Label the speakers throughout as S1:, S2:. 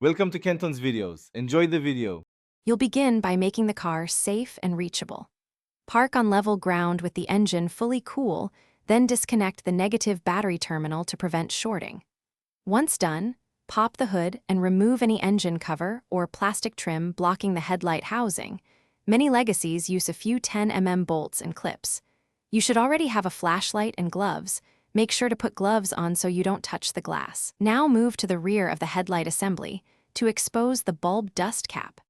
S1: Welcome to Kenton's videos. Enjoy the video.
S2: You'll begin by making the car safe and reachable. Park on level ground with the engine fully cool, then disconnect the negative battery terminal to prevent shorting. Once done, pop the hood and remove any engine cover or plastic trim blocking the headlight housing. Many Legacies use a few 10mm bolts and clips. You should already have a flashlight and gloves. Make sure to put gloves on so you don't touch the glass. Now move to the rear of the headlight assembly to expose the bulb dust cap.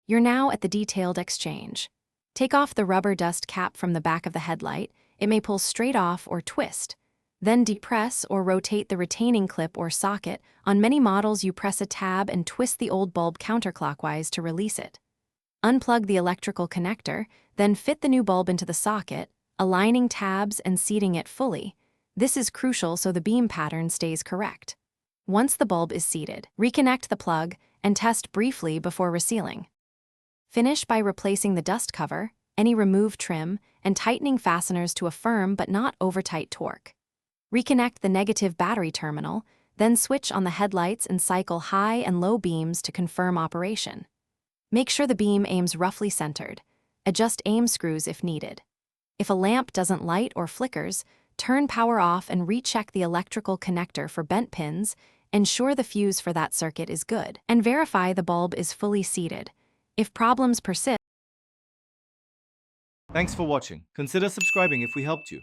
S2: You're now at the detailed exchange. Take off the rubber dust cap from the back of the headlight. It may pull straight off or twist. Then depress or rotate the retaining clip or socket. On many models, you press a tab and twist the old bulb counterclockwise to release it. Unplug the electrical connector, then fit the new bulb into the socket, aligning tabs and seating it fully. This is crucial so the beam pattern stays correct. Once the bulb is seated, reconnect the plug and test briefly before resealing. Finish by replacing the dust cover, any removed trim, and tightening fasteners to a firm but not over-tight torque. Reconnect the negative battery terminal, then switch on the headlights and cycle high and low beams to confirm operation. Make sure the beam aims roughly centered. Adjust aim screws if needed. If a lamp doesn't light or flickers, turn power off and recheck the electrical connector for bent pins. Ensure the fuse for that circuit is good, and verify the bulb is fully seated. If problems persist,
S1: Thanks for watching. Consider subscribing if we helped you.